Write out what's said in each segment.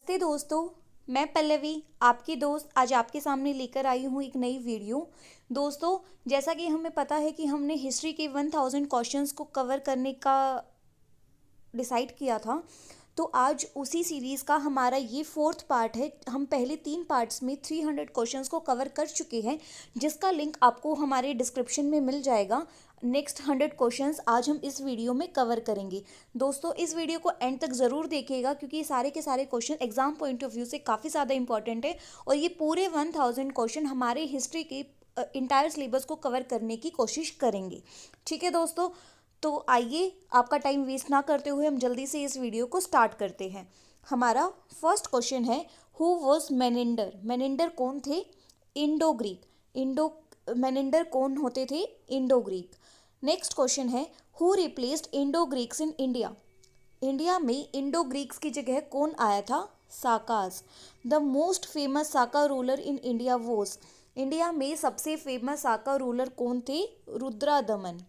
नमस्ते दोस्तों, मैं पल्लवी आपकी दोस्त आज आपके सामने लेकर आई हूँ एक नई वीडियो। दोस्तों, जैसा कि हमें पता है कि हमने हिस्ट्री के 1000 क्वेश्चंस को कवर करने का डिसाइड किया था। तो आज उसी सीरीज़ का हमारा ये फोर्थ पार्ट है। हम पहले 3 पार्ट्स में 300 क्वेश्चंस को कवर कर चुके हैं, जिसका लिंक आपको हमारे डिस्क्रिप्शन में मिल जाएगा। नेक्स्ट 100 क्वेश्चंस आज हम इस वीडियो में कवर करेंगे। दोस्तों, इस वीडियो को एंड तक ज़रूर देखिएगा, क्योंकि ये सारे के सारे question exam point of view से काफ़ी ज़्यादा इंपॉर्टेंट है और ये पूरे 1000 क्वेश्चन हमारे हिस्ट्री के इंटायर सिलेबस को कवर करने की कोशिश करेंगे। ठीक है दोस्तों, तो आइए आपका टाइम वेस्ट ना करते हुए हम जल्दी से इस वीडियो को स्टार्ट करते हैं। हमारा फर्स्ट क्वेश्चन है, हु वॉज मेनेंडर। मेनेंडर कौन थे? Indo Greek. मेनेंडर कौन होते थे? Indo Greek. नेक्स्ट क्वेश्चन है, who replaced Indo Greeks in India. India में इंडो ग्रीक्स की जगह कौन आया था? Sakas. The most famous Saka ruler in India was. India में सबसे फेमस साका रूलर कौन थे? Rudradaman.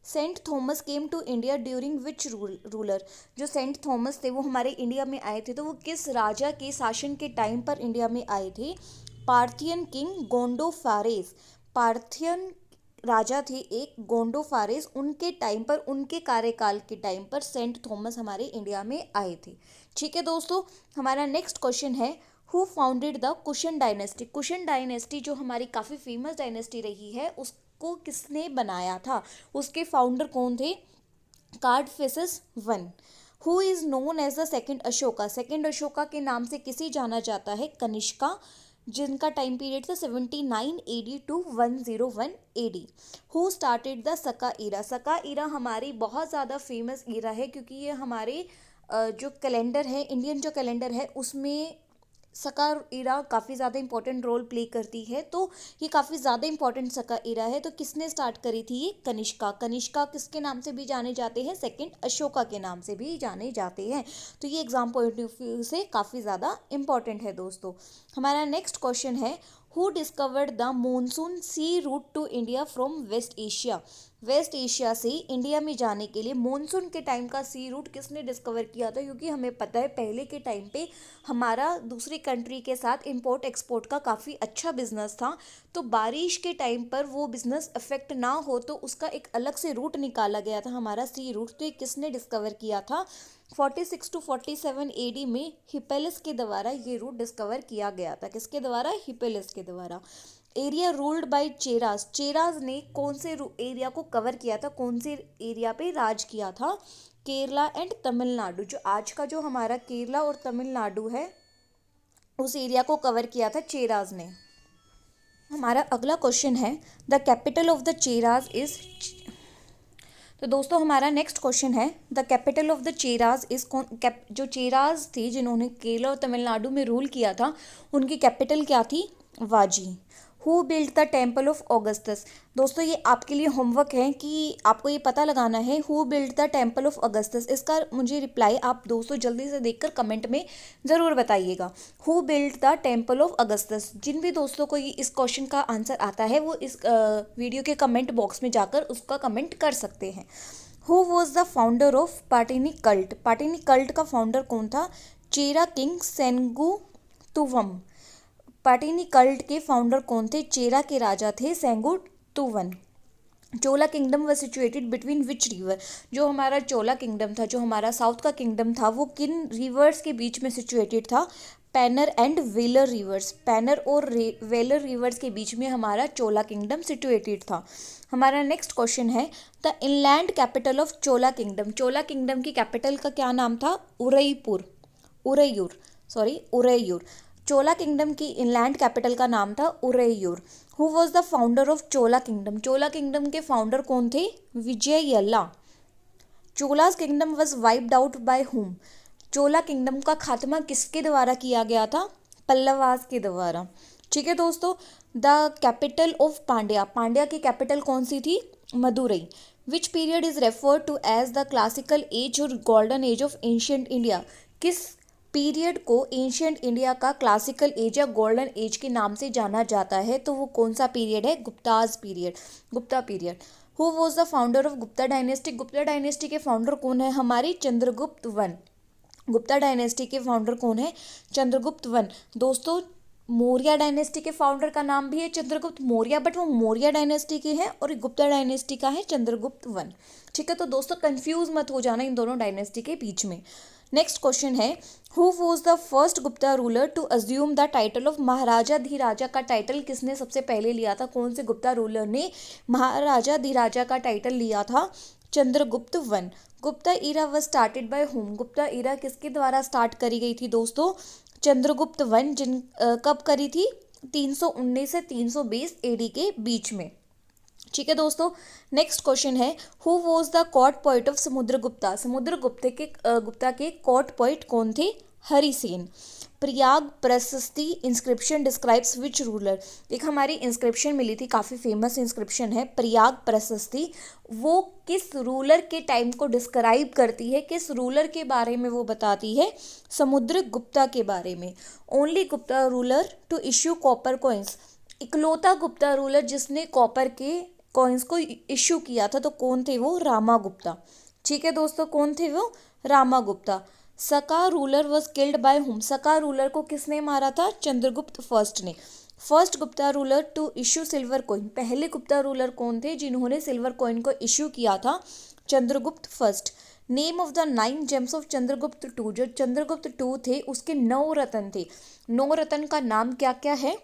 Saint Thomas came to India during which ruler. जो सेंट थॉमस थे वो हमारे इंडिया में आए थे, तो वो किस राजा के शासन के टाइम पर इंडिया में आए थे? Parthian king Gondophares. पार्थियन राजा थे एक, गोंडोफारेस, उनके टाइम पर, उनके कार्यकाल के टाइम पर सेंट थॉमस हमारे इंडिया में आए थे। ठीक है दोस्तों, हमारा नेक्स्ट क्वेश्चन है, who founded the cushion dynasty. Cushion dynasty जो हमारी काफ़ी फेमस डायनेस्टी रही है, उसको किसने बनाया था? उसके फाउंडर कौन थे? Kadphises one. Who is known as the second Ashoka. Second Ashoka के नाम से किसे जाना जाता है? कनिष्का, जिनका टाइम पीरियड था 79 AD to 101 AD। Who started the Saka era. सका ईरा हमारी बहुत ज़्यादा फेमस ईरा है, क्योंकि ये हमारे जो कैलेंडर है, इंडियन जो कैलेंडर है, उसमें सका ईरा काफ़ी ज़्यादा इंपॉर्टेंट रोल प्ले करती है। तो ये काफ़ी ज़्यादा इंपॉर्टेंट सका ईरा है। तो किसने स्टार्ट करी थी? ये कनिष्का। कनिष्का किसके नाम से भी जाने जाते हैं? सेकंड अशोका के नाम से भी जाने जाते हैं। तो ये एग्जाम पॉइंट ऑफ व्यू से काफ़ी ज़्यादा इंपॉर्टेंट है दोस्तों। हमारा नेक्स्ट क्वेश्चन है, who discovered the monsoon sea route to India from West Asia. West Asia से इंडिया में जाने के लिए मॉनसून के टाइम का सी रूट किसने डिस्कवर किया था? क्योंकि हमें पता है पहले के टाइम पे हमारा दूसरी कंट्री के साथ इंपोर्ट एक्सपोर्ट का काफ़ी अच्छा बिजनेस था। तो बारिश के टाइम पर वो बिजनेस अफेक्ट ना हो, तो उसका एक अलग से रूट निकाला गया था, हमारा सी रूट। तो ये किसने डिस्कवर किया था? 46 टू 47 AD में हिप्पैलिस के द्वारा ये रूट डिस्कवर किया गया था। किसके द्वारा? हिप्पैलिस के द्वारा। Area ruled by Cheras. Cheras ने कौन से एरिया को कवर किया था? कौन से एरिया पे राज किया था? केरला एंड तमिलनाडु। जो आज का जो हमारा केरला और तमिलनाडु है, उस एरिया को कवर किया था चेराज ने। हमारा अगला क्वेश्चन है, the capital of the Cheras is. तो दोस्तों, हमारा नेक्स्ट क्वेश्चन है, the capital of the Cheras is कौन? जो चेराज थी जिन्होंने केरला और तमिलनाडु में रूल किया था, उनकी कैपिटल क्या थी? Vanji. Who build the temple of Augustus. दोस्तों, ये आपके लिए होमवर्क है कि आपको ये पता लगाना है, who build the temple of Augustus. इसका मुझे रिप्लाई आप दोस्तों जल्दी से देखकर कमेंट में ज़रूर बताइएगा। Who build the temple of Augustus. जिन भी दोस्तों को ये इस क्वेश्चन का आंसर आता है, वो इस वीडियो के कमेंट बॉक्स में जाकर उसका कमेंट कर सकते हैं। Who was the founder of Pattini cult. Pattini cult का फाउंडर कौन था? चेरा किंग सेंगुतुवम। पाटिनी कल्ट के फाउंडर कौन थे? चेरा के राजा थे Senguttuvan. Chola kingdom was situated between which river. जो हमारा चोला किंगडम था, जो हमारा साउथ का किंगडम था, वो किन रिवर्स के बीच में सिचुएटेड था? पैनर एंड वेलर रिवर्स। पैनर और वेलर रिवर्स के बीच में हमारा चोला किंगडम सिचुएटेड था। हमारा नेक्स्ट क्वेश्चन है, the inland capital of Chola kingdom. Chola kingdom की कैपिटल का क्या नाम था? उरैयूर। चोला किंगडम की इनलैंड कैपिटल का नाम था Uraiyur. Who was the founder of Chola kingdom. Chola kingdom के फाउंडर कौन थे? Vijayalaya. Cholas kingdom was wiped out by whom. Chola kingdom का खात्मा किसके द्वारा किया गया था? पल्लवास के द्वारा। ठीक है दोस्तों, the capital of Pandya. Pandya की कैपिटल कौन सी थी? Madurai. Which period is referred to as the classical age और golden age of ancient India. किस पीरियड को एंशियंट इंडिया का क्लासिकल एज या गोल्डन एज के नाम से जाना जाता है? तो वो कौन सा पीरियड है? Gupta period. Who was the founder of Gupta dynasty. Gupta dynasty के फाउंडर कौन है? हमारी चंद्रगुप्त वन। गुप्ता डायनेस्टी के फाउंडर कौन है? चंद्रगुप्त वन। दोस्तों मौर्य डायनेस्टी के फाउंडर का नाम भी है चंद्रगुप्त मौर्य, बट वो मौर्य डायनेस्टी के हैं, और गुप्ता डायनेस्टी का है चंद्रगुप्त वन। ठीक है, तो दोस्तों कंफ्यूज मत हो जाना इन दोनों डायनेस्टी के बीच में। नेक्स्ट क्वेश्चन है, who was the first Gupta ruler to assume the title of Maharaja Dhiraja का टाइटल किसने सबसे पहले लिया था? कौन से गुप्ता रूलर ने महाराजा धीराजा का टाइटल लिया था? Chandragupta one. Gupta era was started by whom? Gupta era किसके द्वारा स्टार्ट करी गई थी दोस्तों? चंद्रगुप्त वन। कब करी थी? 319 से 320 एडी के बीच में। ठीक है दोस्तों, नेक्स्ट क्वेश्चन है, who was the court poet of Samudragupta? Gupta के कोर्ट पोइट कौन थे? हरिसेन। प्रयाग प्रशस्ति इंस्क्रिप्शन डिस्क्राइब्स विच रूलर? एक हमारी इंस्क्रिप्शन मिली थी, काफ़ी फेमस इंस्क्रिप्शन है प्रयाग प्रशस्ति, वो किस रूलर के टाइम को डिस्क्राइब करती है? किस रूलर के बारे में वो बताती है? समुद्रगुप्ता के बारे में। Only Gupta ruler to issue copper coins? इकलौता गुप्ता रूलर जिसने कॉपर के कॉइन्स को इश्यू किया था, तो कौन थे वो? रामागुप्ता। ठीक है दोस्तों, कौन थे वो? रामागुप्ता। सका ruler was killed by whom? सका रूलर को किसने मारा था? चंद्रगुप्त फर्स्ट ने। First Gupta ruler to issue silver coin? पहले गुप्ता रूलर कौन थे जिन्होंने सिल्वर कॉइन को इश्यू किया था? Chandragupta first. Name of the 9 gems of Chandragupta two? जो चंद्रगुप्त टू थे उसके 9 रत्न थे। 9 रत्न का नाम क्या क्या है?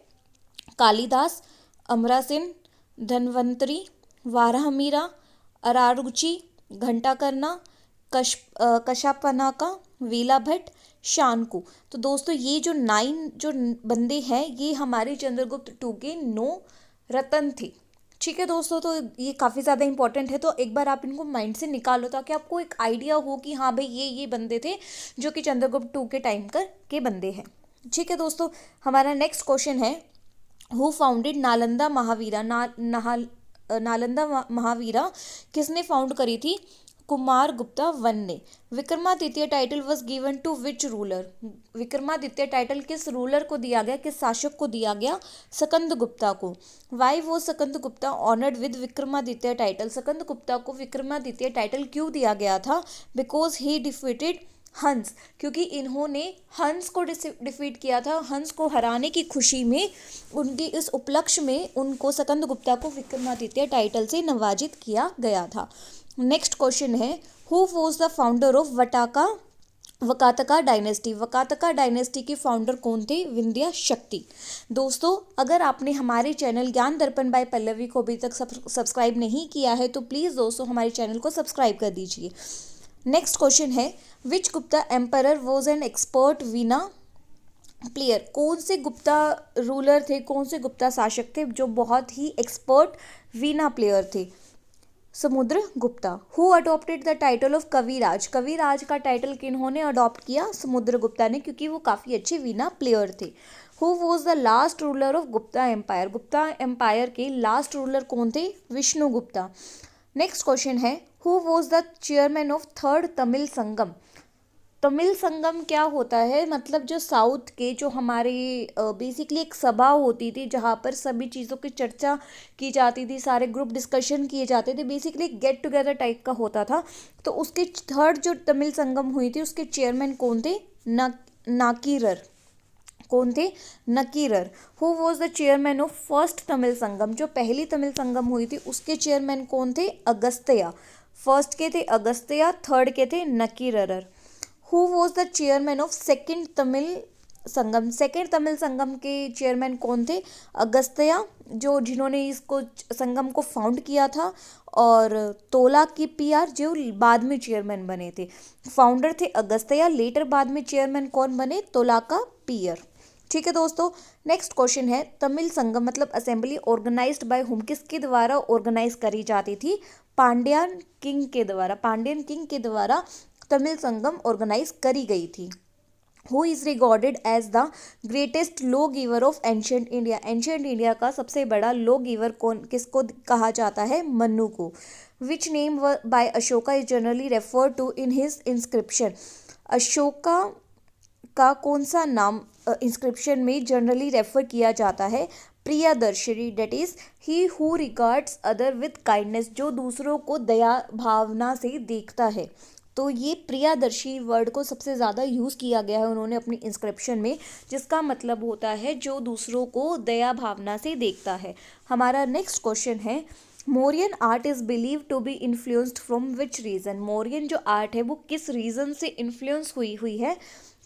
कालिदास, अमरासिन, धन्वंतरी, वाराहमीरा, अरारुचि, घंटाकरना, कशापनाका, वीला भट्ट, शानको। तो दोस्तों ये जो 9 जो बंदे हैं ये हमारे चंद्रगुप्त टू के 9 रत्न थे। ठीक है दोस्तों, तो ये काफ़ी ज़्यादा इंपॉर्टेंट है, तो एक बार आप इनको माइंड से निकालो ताकि आपको एक आइडिया हो कि हाँ भाई ये बंदे थे जो कि चंद्रगुप्त टू के टाइम के बंदे हैं। ठीक है दोस्तों, हमारा नेक्स्ट क्वेश्चन है, हु फाउंडेड नालंदा महावीरा? नालंदा महावीरा किसने फाउंड करी थी? कुमार गुप्ता वन ने। Vikramaditya title was given to which ruler? Vikramaditya title किस रूलर को दिया गया, किस शासक को दिया गया? सकंद गुप्ता को। वाई वो Skanda Gupta honoured with Vikramaditya title? Skanda Gupta को विक्रमादित्य टाइटल क्यों दिया गया था? बिकॉज ही डिफीटेड हंस, क्योंकि इन्होंने हंस को डिफीट किया था। हंस को हराने की खुशी में, उनकी इस उपलक्ष्य में उनको सकंद गुप्ता को विक्रमादित्य टाइटल से नवाजित किया गया था। नेक्स्ट क्वेश्चन है, who was the founder of Vakataka dynasty? Vakataka dynasty के फाउंडर कौन थे? विंध्या शक्ति। दोस्तों अगर आपने हमारे चैनल ज्ञान दर्पण बाय पल्लवी को अभी तक सब्सक्राइब नहीं किया है तो प्लीज़ दोस्तों हमारे चैनल को सब्सक्राइब कर दीजिए। नेक्स्ट क्वेश्चन है, which Gupta emperor was an expert veena player? कौन से गुप्ता रूलर थे, कौन से गुप्ता शासक थे जो बहुत ही एक्सपर्ट वीणा प्लेयर थे? Samudragupta. Who adopted the title of Kaviraj? Kaviraj का टाइटल किन्होंने अडॉप्ट किया? समुद्रगुप्ता ने, क्योंकि वो काफ़ी अच्छे वीणा प्लेयर थे। Who was the last ruler of Gupta empire? Gupta empire के लास्ट रूलर कौन थे? विष्णुगुप्ता। नेक्स्ट क्वेश्चन है, who was the chairman of third Tamil Sangam? Tamil Sangam क्या होता है? मतलब जो साउथ के जो हमारे बेसिकली एक सभा होती थी जहाँ पर सभी चीज़ों की चर्चा की जाती थी, सारे ग्रुप डिस्कशन किए जाते थे, बेसिकली गेट टुगेदर टाइप का होता था। तो उसके थर्ड जो तमिल संगम हुई थी उसके चेयरमैन कौन थे? नाकीरर। कौन थे? Nakkirar. Who was the chairman of first Tamil Sangam? जो पहली तमिल संगम हुई थी उसके चेयरमैन कौन थे? अगस्त्य। फर्स्ट के थे अगस्त्य, थर्ड के थे Nakkirar. Who was the chairman of second Tamil Sangam? Second Tamil Sangam के चेयरमैन कौन थे? अगस्त्य, जिन्होंने इसको संगम को फाउंड किया था, और तोला की पीआर जो बाद में चेयरमैन बने थे। फाउंडर थे अगस्त्य, लेटर बाद में चेयरमैन कौन बने? तोला का पीयर। ठीक है दोस्तों, नेक्स्ट क्वेश्चन है, तमिल संगम मतलब असेंबली ऑर्गेनाइज्ड बाय हुम? किसके द्वारा ऑर्गेनाइज करी जाती थी? पांड्यान किंग के द्वारा। पांड्यन किंग के द्वारा तमिल संगम ऑर्गेनाइज करी गई थी। Who is regarded as the greatest law giver of ancient India? Ancient India का सबसे बड़ा लॉ गिवर किसको कहा जाता है? मनु को। Which name by Ashoka is generally refer to in his inscription? Ashoka का कौन सा नाम इंस्क्रिप्शन में जनरली रेफर किया जाता है? Priyadarshini, that is he who regards other with kindness, जो दूसरों को दया भावना से देखता है। तो ये प्रियादर्शी वर्ड को सबसे ज़्यादा यूज़ किया गया है उन्होंने अपनी इंस्क्रिप्शन में, जिसका मतलब होता है जो दूसरों को दया भावना से देखता है। हमारा नेक्स्ट क्वेश्चन है, Mauryan art is believe to be influenced from which region. Mauryan जो आर्ट है वो किस रीज़न से इन्फ्लुएंस हुई है,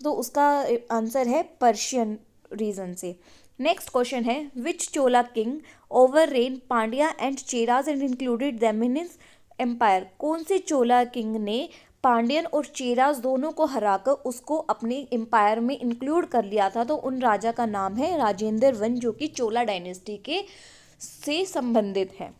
तो उसका आंसर है पर्शियन रीज़न से। नेक्स्ट क्वेश्चन है, which Chola king overran Pandya and Cheras and included them in his empire. कौन से चोला किंग ने पांड्यन और चेराज दोनों को हराकर उसको अपने एम्पायर में इंक्लूड कर लिया था? तो उन राजा का नाम है राजेंद्र वन, जो कि चोला डायनेस्टी के से संबंधित है।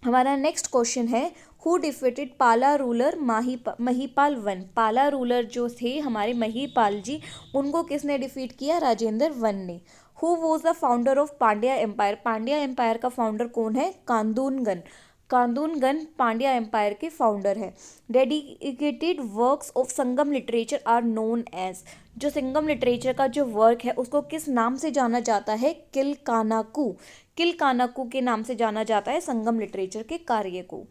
हमारा नेक्स्ट क्वेश्चन है, who defeated Pala ruler Mahipala one. Pala ruler जो थे हमारे महीपाल जी, उनको किसने डिफीट किया? राजेंद्र वन ने। Who was the founder of Pandya empire. Pandya empire का फाउंडर कौन है? कांदूनगन। कांदूनगन पांड्या एम्पायर के फाउंडर है। Dedicated works of Sangam literature are known as. जो संगम लिटरेचर का जो वर्क है उसको किस नाम से जाना जाता है? किलकानाकू। किलकानाकू के नाम से जाना जाता है संगम लिटरेचर के कार्य को।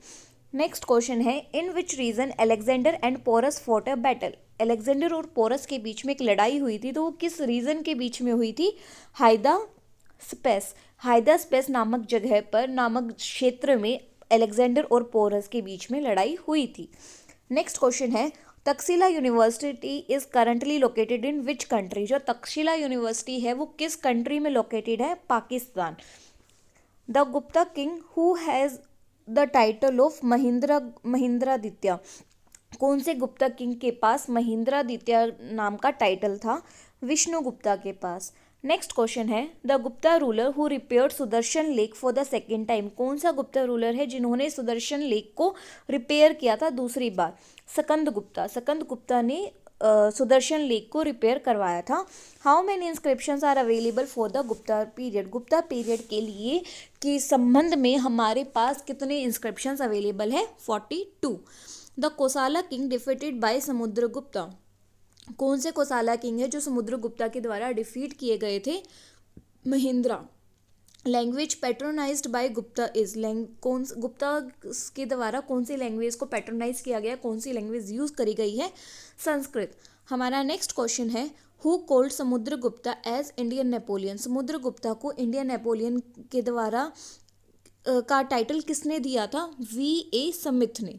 नेक्स्ट क्वेश्चन है, in which region Alexander and Porus fought a battle. Alexander और पोरस के बीच में एक लड़ाई हुई थी, तो वो किस रीजन के बीच में हुई थी? हाइदास्पेस। हाइदास्पेस नामक जगह पर, नामक क्षेत्र में अलेक्जेंडर और पोरस के बीच में लड़ाई हुई थी। नेक्स्ट क्वेश्चन है, Takshashila university is currently located in which country. जो तक्षशिला यूनिवर्सिटी है वो किस कंट्री में लोकेटेड है? Pakistan. The Gupta king who has the title of Mahendraditya. कौन से गुप्ता किंग के पास महेंद्रादित्य नाम का टाइटल था? विष्णु गुप्ता के पास। नेक्स्ट क्वेश्चन है, the Gupta ruler who repaired Sudarshan lake for the second time. कौन सा गुप्ता रूलर है जिन्होंने सुदर्शन लेक को रिपेयर किया था दूसरी बार? स्कंद गुप्ता। स्कंद गुप्ता ने सुदर्शन लेक को रिपेयर करवाया था। How many inscriptions are available for the Gupta period. Gupta period के लिए के संबंध में हमारे पास कितने इंस्क्रिप्शंस अवेलेबल है? 42। The कोसाला king defeated by Samudragupta. कौन से कोसाला किंग है जो समुद्रगुप्ता के द्वारा डिफीट किए गए थे? Mahendra. Language patronised by Gupta is. कौन गुप्ता के द्वारा कौन सी लैंग्वेज को पैट्रोनाइज किया गया, कौन सी लैंग्वेज यूज़ करी गई है? संस्कृत। हमारा नेक्स्ट क्वेश्चन है, who called Samudragupta as Indian Napoleon. Samudragupta को इंडियन नेपोलियन के द्वारा का टाइटल किसने दिया था? V.A. स्मिथ ने।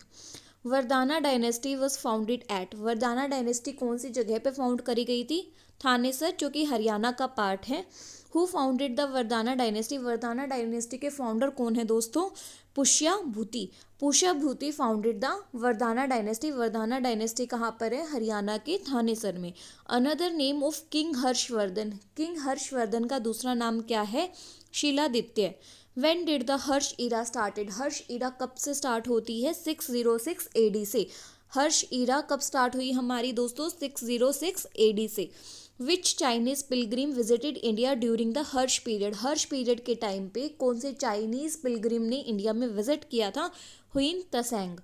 वरदाना डायनेस्टी वॉज फाउंडेड एट। वरदाना डायनेस्टी कौन सी जगह पे फाउंड करी गई थी? थानेसर, जो कि हरियाणा का पार्ट है। हु फाउंडेड द वरदाना डायनेस्टी। वरदाना डायनेस्टी के फाउंडर कौन है दोस्तों? पुष्यभूति। पुष्यभूति फाउंडेड द वरदाना डायनेस्टी। वरदाना डायनेस्टी कहाँ पर है? हरियाणा के थानेसर में। Another name of king Harshvardhan. King Harshvardhan का दूसरा नाम क्या है? Shiladitya. When did the Harsh Ira started? हर्ष ईरा कब से स्टार्ट होती है? 606 AD से। हर्ष ईरा कब स्टार्ट हुई हमारी दोस्तों? 606 AD से। Which Chinese pilgrim visited India during the Harsha period. Harsha period के टाइम पे कौन से चाइनीज पिलग्रिम ने इंडिया में विजिट किया था? Hiuen Tsang.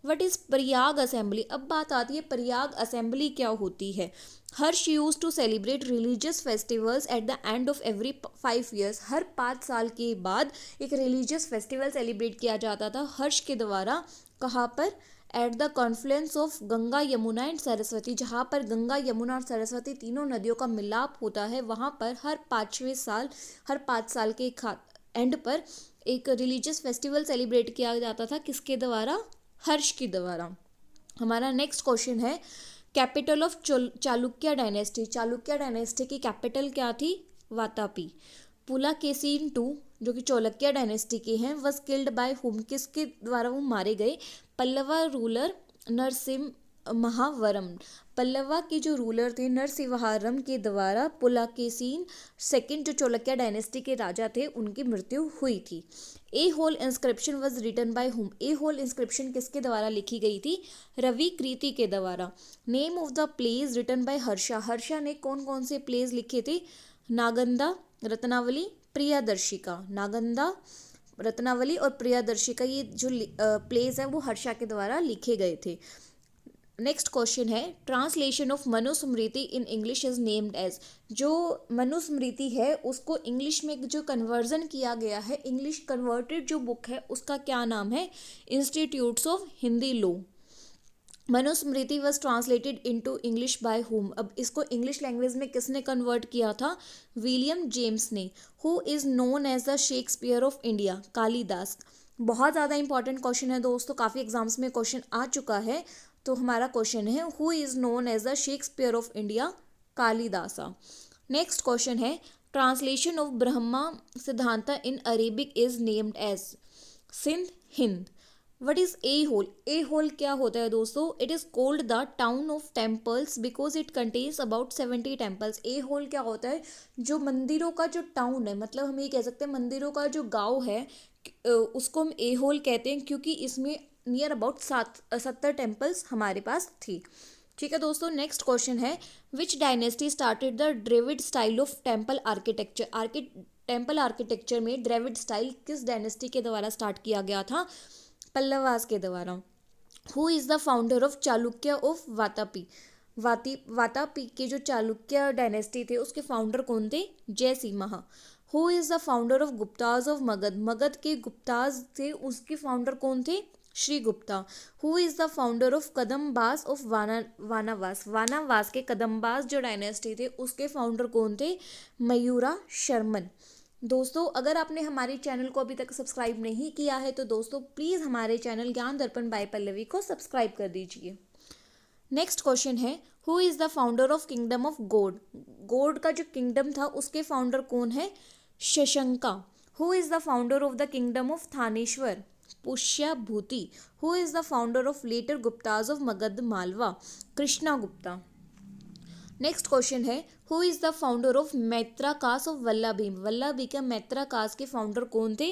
What is Prayag assembly. अब बात आती है प्रयाग असेंबली क्या होती है। Harsha use to celebrate religious festivals at the end of every 5 years। हर 5 साल के बाद एक रिलीजियस फेस्टिवल सेलिब्रेट किया जाता था हर्ष के द्वारा। कहाँ पर? At the Confluence of Ganga Yamuna and Saraswati. जहाँ पर गंगा यमुना और सरस्वती तीनों नदियों का मिलाप होता है, वहाँ पर हर 5 साल के एंड पर एक रिलीजियस फेस्टिवल सेलिब्रेट किया जाता था। किसके द्वारा? हर्ष के द्वारा। हमारा नेक्स्ट क्वेश्चन है, capital of Chalukya dynasty. Chalukya dynasty की कैपिटल क्या थी? वातापी। पुलाकेशिन II, जो कि चालुक्य डायनेस्टी के हैं, वॉज किल्ड बाय हुम। किसके द्वारा वो मारे गए? पल्लवा रूलर नरसिम्हावर्मन। पल्लवा के जो रूलर थे नरसिंहवर्मन के द्वारा पुलाकेशिन II, जो चालुक्य डायनेस्टी के राजा थे, उनकी मृत्यु हुई थी। Aihole inscription was written by whom. Aihole inscription किसके द्वारा लिखी गई थी? रवि कृति के द्वारा। Name of the plays written by Harsha. Harsha ने कौन कौन से प्लेज लिखे थे? नागंदा, रत्नावली, प्रियदर्शिका। नागंदा, रत्नावली और प्रियदर्शिका, ये जो प्लेज है वो हर्षा के द्वारा लिखे गए थे। नेक्स्ट क्वेश्चन है, translation of Manusmriti in English is named as. जो मनुस्मृति है उसको इंग्लिश में जो कन्वर्जन किया गया है, इंग्लिश कन्वर्टेड जो बुक है उसका क्या नाम है? Institutes of Hindi law. Manusmriti was translated into English by whom, अब इसको इंग्लिश लैंग्वेज में किसने कन्वर्ट किया था? विलियम जेम्स ने। Who is known as the Shakespeare of India? Kalidas. बहुत ज़्यादा इंपॉर्टेंट क्वेश्चन है दोस्तों, काफ़ी एग्जाम्स में क्वेश्चन आ चुका है। तो हमारा क्वेश्चन है who is known as the Shakespeare of India? Kalidasa. Next question है translation of Brahma Siddhanta in Arabic is named as? Sindh, Hind. What is Aihole? Aihole क्या होता है दोस्तों? It is called the town of temples because it contains about 70 temples. Aihole क्या होता है? जो मंदिरों का जो टाउन है, मतलब हम ये कह सकते हैं मंदिरों का जो गांव है, उसको हम ए होल कहते हैं, क्योंकि इसमें नियर अबाउट 70 टेम्पल्स हमारे पास थी। ठीक है दोस्तों, नेक्स्ट क्वेश्चन है विच dynasty started the ड्रेविड style of temple architecture? Temple architecture में ड्रेविड स्टाइल किस डायनेस्टी के द्वारा स्टार्ट किया गया था? पल्लवास के द्वारा। Who is the founder of Chalukya of Vatapi? Vatapi के जो चालुक्य डायनेस्टी थे उसके फाउंडर कौन थे? Jayasimha. Who is the founder of Guptas of Magadha? Magadha के गुप्ताज थे, उसके फाउंडर कौन थे? Shri Gupta. Who is the founder of Kadambas of Banavasi? Banavasi के कदम्बास जो डायनेस्टी थे उसके फाउंडर कौन थे? मयूरा शर्मन। दोस्तों अगर आपने हमारे चैनल को अभी तक सब्सक्राइब नहीं किया है तो दोस्तों प्लीज़ हमारे चैनल ज्ञान दर्पण बाय पल्लवी को सब्सक्राइब कर दीजिए। नेक्स्ट क्वेश्चन है who is the founder of kingdom of गोड? गोड का जो किंगडम था उसके फाउंडर कौन है? Shashanka. Who is the founder of the kingdom of Thaneshwar? Pushyabhuti. Who is the founder of later Guptas of Magadha Malwa? Krishna Gupta. Next question है who is the founder of Maitra caste of Vallabhi? Vallabhi का मैत्रा कास्ट के फाउंडर कौन थे?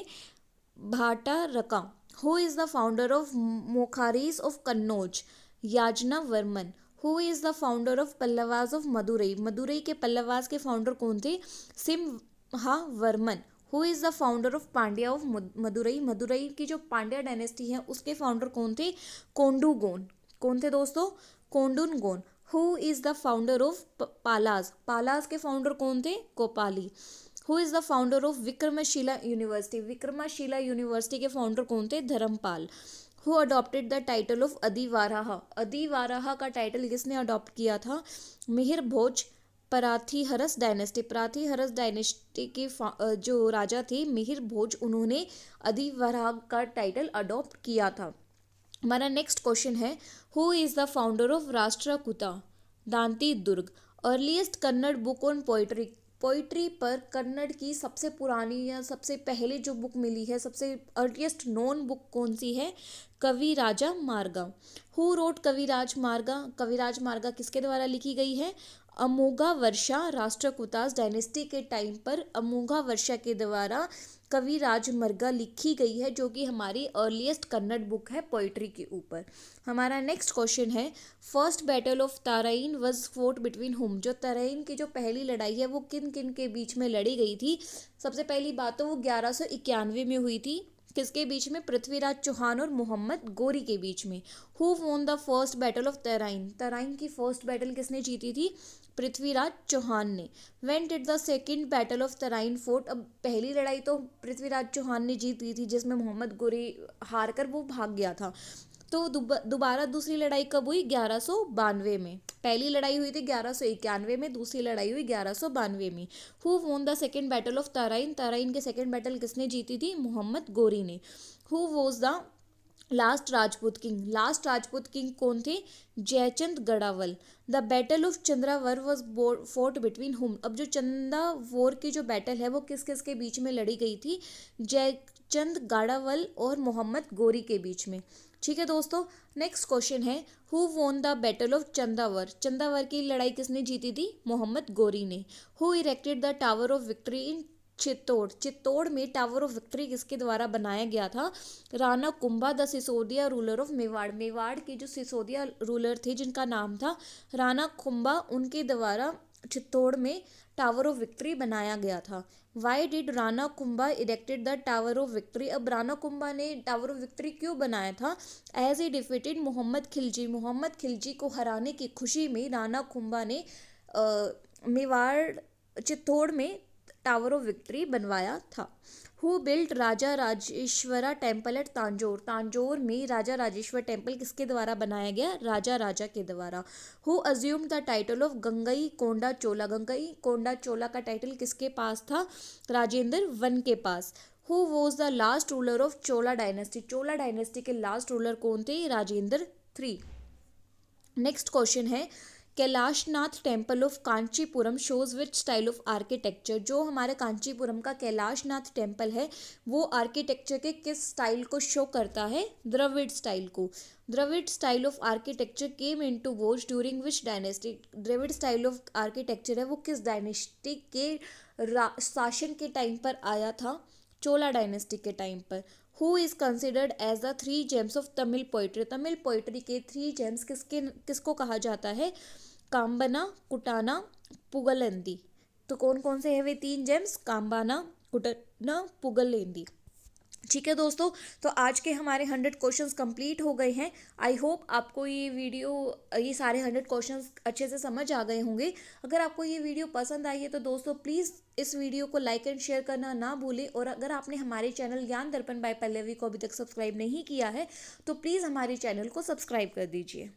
Bhattarka. Who is the founder of Maukharis of Kannauj? Yajna Varman. Who is the founder of Pallavas of Madurai? Madurai के पल्लवास के founder कौन थे? Simha Varman. Who is the founder of Pandya of Madurai? Madurai की जो पांड्या डायनेस्टी है उसके फाउंडर कौन थे? कोंडूगोन। कौन थे दोस्तों? Kondungon. Who is the founder of Palas? Palas के फाउंडर कौन थे? Gopala. Who is the founder of Vikramashila university? Vikramashila university के फाउंडर कौन थे? Dharmapal. Who adopted the title of Adivaraha? Adivaraha का टाइटल किसने अडॉप्ट किया था? मिहिर भोज पराथीहरस डायनेस्टी। पराथीहरस डायनेस्टी के जो राजा थे मिहिर भोज, उन्होंने अधिवाराह का टाइटल अडॉप्ट किया था। हमारा नेक्स्ट क्वेश्चन है who is the founder of Rashtrakuta? Danti Durg. Earliest Kannada book on poetry? Poetry पर कन्नड़ की सबसे पुरानी या सबसे पहले जो बुक मिली है, सबसे अर्लीस्ट नोन बुक कौन सी है? कविराजा मार्गा। हु रोट कविराज मार्गा? कविराज मार्गा किसके द्वारा लिखी गई है? अमोघा वर्षा। राष्ट्रकूटास डायनेस्टी के टाइम पर अमोघा वर्षा के द्वारा कविराज मार्गा लिखी गई है, जो कि हमारी अर्लीस्ट कन्नड़ बुक है पोइट्री के ऊपर। हमारा नेक्स्ट क्वेश्चन है first battle of Tarain was fort between हुम? जो तराइन की जो पहली लड़ाई है वो किन किन के बीच में लड़ी गई थी? सबसे पहली बात तो वो 1191 में हुई थी। किसके बीच में? पृथ्वीराज चौहान और मोहम्मद गोरी के बीच में। Who won the first battle of Tarain? Tarain की फर्स्ट बैटल किसने जीती थी? पृथ्वीराज चौहान ने। When did the second battle of Tarain fort? अब पहली लड़ाई तो पृथ्वीराज चौहान ने जीत ली थी जिसमें मोहम्मद गोरी हार कर वो भाग गया था। तो दोबारा दूसरी लड़ाई कब हुई? 1192 में। पहली लड़ाई हुई थी 1191 में, दूसरी लड़ाई हुई 1192 में। Who won the second battle of Tarain? Tarain के सेकेंड बैटल किसने जीती थी? मोहम्मद गोरी ने। Who was the last Rajput king? Last Rajput king कौन थे? जयचंद गढ़ावल। द बैटल ऑफ चंद्रावर वॉज फोर्ट बिटवीन हुम? अब जो चंद्रावोर की जो बैटल है वो किस किस के बीच में लड़ी गई थी? जयचंद गढ़ावल और मोहम्मद गोरी के बीच में। ठीक है दोस्तों, नेक्स्ट क्वेश्चन है who won the battle of Chandawar? Chandawar की लड़ाई किसने जीती थी? मोहम्मद गोरी ने। Who erected the tower of victory in Chittor? Chittor में टावर ऑफ विक्ट्री किसके द्वारा बनाया गया था? Rana Kumbha the Sisodia ruler of Mewar? Mewar के जो सिसोदिया रूलर थे जिनका नाम था राणा कुंभा, उनके द्वारा चित्तौड़ में टावर ऑफ विक्ट्री बनाया गया था। Why did Rana Kumbha erected the tower of victory? अब राणा कुंभा ने टावर ऑफ विक्ट्री क्यों बनाया था? As he defeated Mohammad Khilji? Mohammad Khilji को हराने की खुशी में राणा कुंभा ने मेवाड़ चित्तौड़ में टावर ऑफ विक्ट्री बनवाया था। Who built Raja Rajeshwara temple at Tanjore, Tanjore में राजा राजेश्वर टेम्पल किसके द्वारा बनाया गया, राजा के द्वारा। Who assumed the title of Gangai Konda Chola, Gangai Konda Chola का टाइटल किसके पास था, राजेंद्र वन के पास। Who was the last ruler of Chola dynasty, Chola dynasty के लास्ट रूलर कौन थे, राजेंद्र 3। नेक्स्ट क्वेश्चन है Kailashnath temple of Kanchipuram shows which style of architecture, जो हमारे कांचीपुरम का कैलाशनाथ टेम्पल है वो आर्किटेक्चर के किस स्टाइल को शो करता है, द्रविड़ स्टाइल को। Dravida style of architecture came into vogue during which dynasty, Dravida style of architecture है वो किस डायनेस्टी के शासन के टाइम पर आया था, चोला डायनेस्टी के टाइम पर। Who is considered as the 3 gems of Tamil poetry, Tamil poetry के 3 जेम्स किसको कहा जाता है, काम्बना, कुटाना, पुगलेंदी। तो कौन कौन से हैं वे 3 जेम्स, काम्बाना, कुटाना, पुगलेंदी। ठीक है दोस्तों, तो आज के हमारे 100 क्वेश्चंस कंप्लीट हो गए हैं। आई होप आपको ये सारे 100 क्वेश्चंस अच्छे से समझ आ गए होंगे। अगर आपको ये वीडियो पसंद आई है तो दोस्तों प्लीज़ इस वीडियो को लाइक एंड शेयर करना ना भूलें, और अगर आपने हमारे चैनल ज्ञान दर्पण बाय पल्लवी को अभी तक सब्सक्राइब नहीं किया है तो प्लीज़ हमारे चैनल को सब्सक्राइब कर दीजिए।